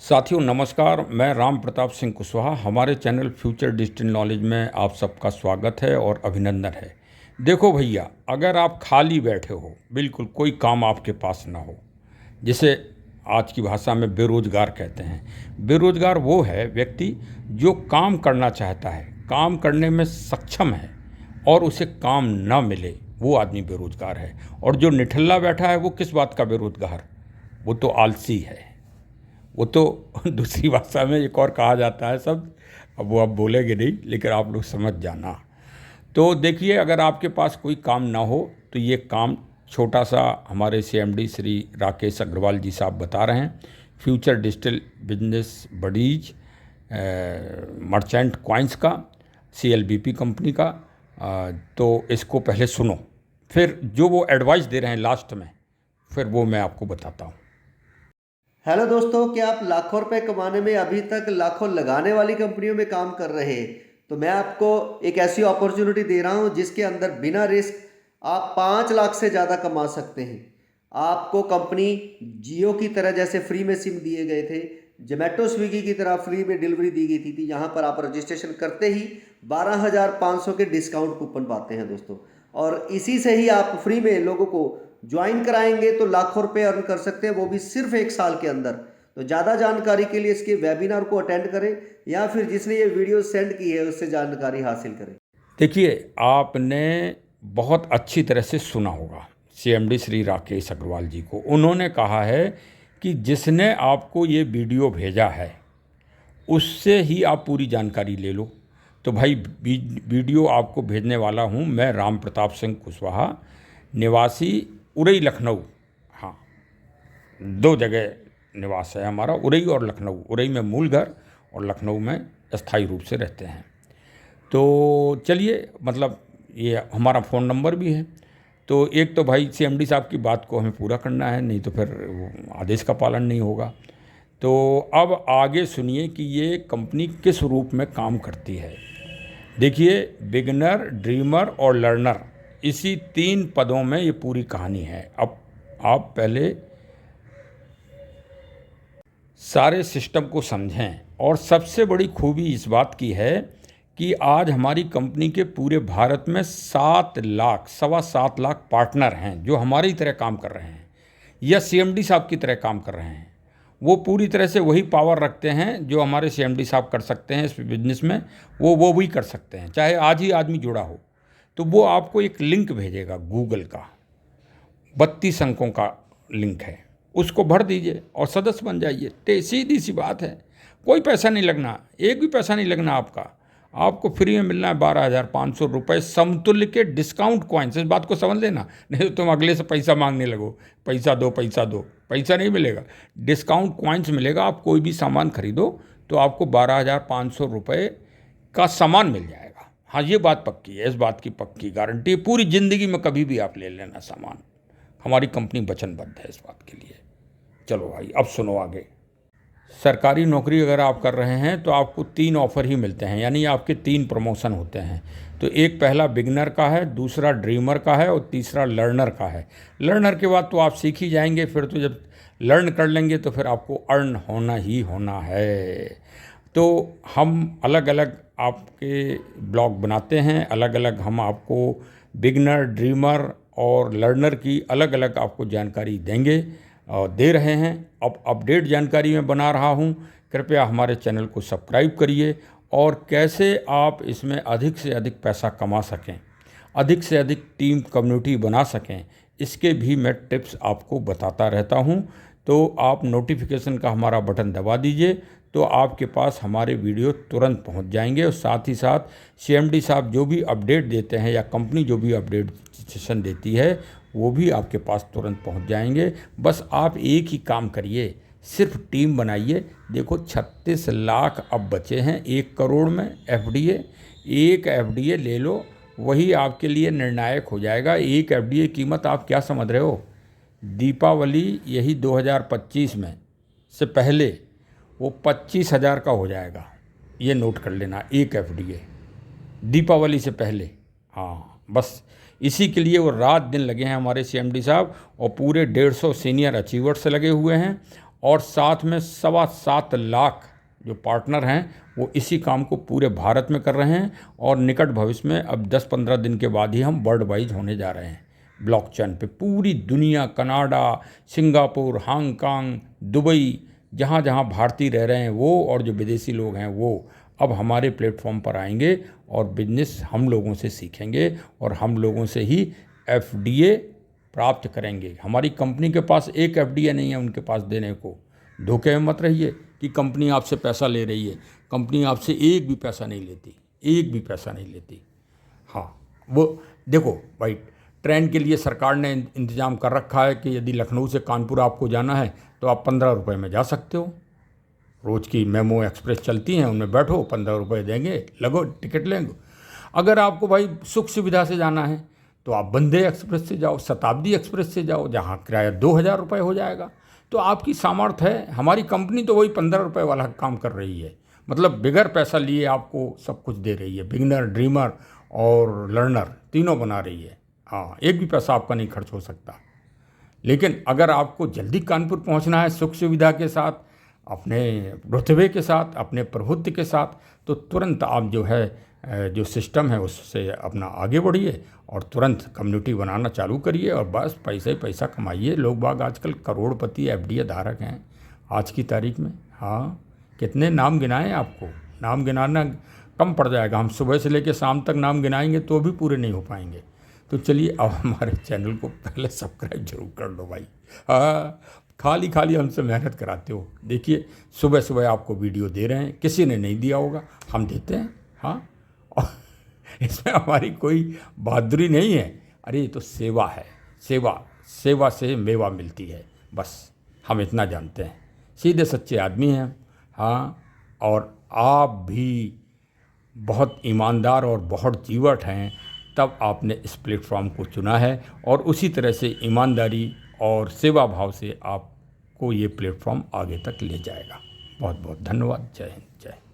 साथियों नमस्कार। मैं राम प्रताप सिंह कुशवाहा। हमारे चैनल फ्यूचर डिजिटल नॉलेज में आप सबका स्वागत है और अभिनंदन है। देखो भैया, अगर आप खाली बैठे हो, बिल्कुल कोई काम आपके पास ना हो, जिसे आज की भाषा में बेरोजगार कहते हैं। बेरोजगार वो है व्यक्ति जो काम करना चाहता है, काम करने में सक्षम है और उसे काम ना मिले, वो आदमी बेरोजगार है। और जो निठल्ला बैठा है वो किस बात का बेरोजगार? वो तो आलसी है। वो तो दूसरी भाषा में एक और कहा जाता है शब्द, अब वो आप बोलेंगे नहीं, लेकिन आप लोग समझ जाना। तो देखिए, अगर आपके पास कोई काम ना हो तो ये काम छोटा सा हमारे सीएमडी श्री राकेश अग्रवाल जी साहब बता रहे हैं। Future digital business buddies merchant coins का, सीएलबीपी कंपनी का। तो इसको पहले सुनो, फिर जो वो एडवाइस दे रहे हैं लास्ट में, फिर वो मैं आपको बताता हूँ। हेलो दोस्तों, क्या आप लाखों रुपए कमाने में अभी तक लाखों लगाने वाली कंपनियों में काम कर रहे हैं? तो मैं आपको एक ऐसी अपॉर्चुनिटी दे रहा हूं जिसके अंदर बिना रिस्क आप 5 लाख से ज़्यादा कमा सकते हैं। आपको कंपनी जियो की तरह जैसे फ्री में सिम दिए गए थे, जोमेटो स्विगी की तरह फ्री में डिलीवरी दी गई थी यहाँ पर आप रजिस्ट्रेशन करते ही 12,500 के डिस्काउंट कूपन पाते हैं दोस्तों। और इसी से ही आप फ्री में लोगों को ज्वाइन कराएंगे तो लाखों रुपए अर्न कर सकते हैं, वो भी सिर्फ 1 साल के अंदर। तो ज़्यादा जानकारी के लिए इसके वेबिनार को अटेंड करें या फिर जिसने ये वीडियो सेंड की है उससे जानकारी हासिल करें। देखिए, आपने बहुत अच्छी तरह से सुना होगा सीएमडी श्री राकेश अग्रवाल जी को। उन्होंने कहा है कि जिसने आपको ये वीडियो भेजा है उससे ही आप पूरी जानकारी ले लो। तो भाई, वीडियो आपको भेजने वाला हूँ मैं, राम प्रताप सिंह कुशवाहा, निवासी उरई लखनऊ। हाँ, 2 जगह निवास है हमारा, उरई और लखनऊ। उरई में मूल घर और लखनऊ में अस्थायी रूप से रहते हैं। तो चलिए, मतलब ये हमारा फ़ोन नंबर भी है। तो एक तो भाई सीएमडी साहब की बात को हमें पूरा करना है, नहीं तो फिर वो आदेश का पालन नहीं होगा। तो अब आगे सुनिए कि ये कंपनी किस रूप में काम करती है। देखिए, बिगनर, ड्रीमर और लर्नर, इसी 3 पदों में ये पूरी कहानी है। अब आप पहले सारे सिस्टम को समझें। और सबसे बड़ी खूबी इस बात की है कि आज हमारी कंपनी के पूरे भारत में 7 लाख, 7.25 लाख पार्टनर हैं जो हमारी तरह काम कर रहे हैं या सीएमडी साहब की तरह काम कर रहे हैं। वो पूरी तरह से वही पावर रखते हैं जो हमारे सीएमडी साहब कर सकते हैं इस बिजनेस में, वो भी कर सकते हैं, चाहे आज ही आदमी जुड़ा हो। तो वो आपको एक लिंक भेजेगा गूगल का, 32 अंकों का लिंक है, उसको भर दीजिए और सदस्य बन जाइए। तो सीधी सी बात है, कोई पैसा नहीं लगना, एक भी पैसा नहीं लगना आपका। आपको फ्री में मिलना है 12,500 रुपये समतुल्य के डिस्काउंट कॉइन्स। इस बात को समझ लेना, नहीं तो तुम अगले से पैसा मांगने लगो, पैसा दो पैसा दो। पैसा नहीं मिलेगा, डिस्काउंट कॉइन्स मिलेगा। आप कोई भी सामान खरीदो तो आपको 12,500 रुपये का सामान मिल जाएगा। हाँ, ये बात पक्की है, इस बात की पक्की गारंटी है। पूरी ज़िंदगी में कभी भी आप ले लेना सामान, हमारी कंपनी वचनबद्ध है इस बात के लिए। चलो भाई, अब सुनो आगे। सरकारी नौकरी अगर आप कर रहे हैं तो आपको 3 ऑफ़र ही मिलते हैं, यानी आपके 3 प्रमोशन होते हैं। तो एक पहला बिगनर का है, दूसरा ड्रीमर का है और तीसरा लर्नर का है। लर्नर के बाद तो आप सीख ही जाएंगे, फिर तो जब लर्न कर लेंगे तो फिर आपको अर्न होना ही होना है। तो हम अलग अलग आपके ब्लॉग बनाते हैं, अलग अलग हम आपको बिगनर, ड्रीमर और लर्नर की अलग अलग आपको जानकारी देंगे और दे रहे हैं। अब अपडेट जानकारी मैं बना रहा हूं। कृपया हमारे चैनल को सब्सक्राइब करिए और कैसे आप इसमें अधिक से अधिक पैसा कमा सकें, अधिक से अधिक टीम कम्युनिटी बना सकें, इसके भी मैं टिप्स आपको बताता रहता हूं। तो आप नोटिफिकेशन का हमारा बटन दबा दीजिए तो आपके पास हमारे वीडियो तुरंत पहुंच जाएंगे। और साथ ही साथ सीएमडी साहब जो भी अपडेट देते हैं या कंपनी जो भी अपडेट सेशन देती है वो भी आपके पास तुरंत पहुंच जाएंगे। बस आप एक ही काम करिए, सिर्फ टीम बनाइए। देखो, 36 लाख अब बचे हैं 1 करोड़ में एफडीए। एक एफडीए ले लो, वही आपके लिए निर्णायक हो जाएगा। एक एफडीए कीमत आप क्या समझ रहे हो? दीपावली यही 2025 में से पहले वो 25,000 का हो जाएगा। ये नोट कर लेना, एक एफडीए दीपावली से पहले। हाँ, बस इसी के लिए वो रात दिन लगे हैं हमारे सीएमडी साहब, और पूरे 150 सीनियर अचीवर्स लगे हुए हैं और साथ में 7.25 लाख जो पार्टनर हैं वो इसी काम को पूरे भारत में कर रहे हैं। और निकट भविष्य में अब 10-15 दिन के बाद ही हम वर्ल्ड वाइज होने जा रहे हैं ब्लॉकचेन पे। पूरी दुनिया, कनाडा, सिंगापुर, हांगकांग, दुबई, जहाँ जहाँ भारतीय रह रहे हैं वो और जो विदेशी लोग हैं वो अब हमारे प्लेटफॉर्म पर आएंगे और बिजनेस हम लोगों से सीखेंगे और हम लोगों से ही FDA प्राप्त करेंगे। हमारी कंपनी के पास एक FDA नहीं है उनके पास देने को। धोखे में मत रहिए कि कंपनी आपसे पैसा ले रही है। कंपनी आपसे एक भी पैसा नहीं लेती, एक भी पैसा नहीं लेती। हाँ, वो देखो भाई, ट्रेन के लिए सरकार ने इंतजाम कर रखा है कि यदि लखनऊ से कानपुर आपको जाना है तो आप 15 रुपये में जा सकते हो। रोज़ की मेमो एक्सप्रेस चलती हैं, उनमें बैठो, 15 रुपये देंगे, लगो टिकट लेंगे। अगर आपको भाई सुख सुविधा से जाना है तो आप वंदे एक्सप्रेस से जाओ, शताब्दी एक्सप्रेस से जाओ, जहाँ किराया 2000 रुपये हो जाएगा। तो आपकी सामर्थ्य है। हमारी कंपनी तो वही 15 रुपये वाला काम कर रही है, मतलब बिगर पैसा लिए आपको सब कुछ दे रही है। बिगिनर, ड्रीमर और लर्नर तीनों बना रही है। हाँ, एक भी पैसा आपका नहीं खर्च हो सकता। लेकिन अगर आपको जल्दी कानपुर पहुंचना है सुख सुविधा के साथ, अपने रुतबे के साथ, अपने प्रभुत्व के साथ, तो तुरंत आप जो है जो सिस्टम है उससे अपना आगे बढ़िए और तुरंत कम्युनिटी बनाना चालू करिए और बस पैसा ही पैसा कमाइए। लोग बाग आजकल करोड़पति FDA धारक हैं आज की तारीख में। हाँ, कितने नाम गिनाएं, आपको नाम गिनाना कम पड़ जाएगा। हम सुबह से लेकर शाम तक नाम गिनाएंगे तो भी पूरे नहीं हो पाएंगे। तो चलिए अब हमारे चैनल को पहले सब्सक्राइब जरूर कर लो भाई। हाँ, खाली हमसे मेहनत कराते हो। देखिए सुबह सुबह आपको वीडियो दे रहे हैं, किसी ने नहीं दिया होगा, हम देते हैं। हाँ, और इसमें हमारी कोई बहादुरी नहीं है। अरे ये तो सेवा है, सेवा से मेवा मिलती है, बस हम इतना जानते हैं। सीधे सच्चे आदमी हैं। हाँ, और आप भी बहुत ईमानदार और बहुत जीवट हैं, तब आपने इस प्लेटफॉर्म को चुना है और उसी तरह से ईमानदारी और सेवा भाव से आपको ये प्लेटफॉर्म आगे तक ले जाएगा। बहुत बहुत धन्यवाद। जय हिंद, जय हिंद।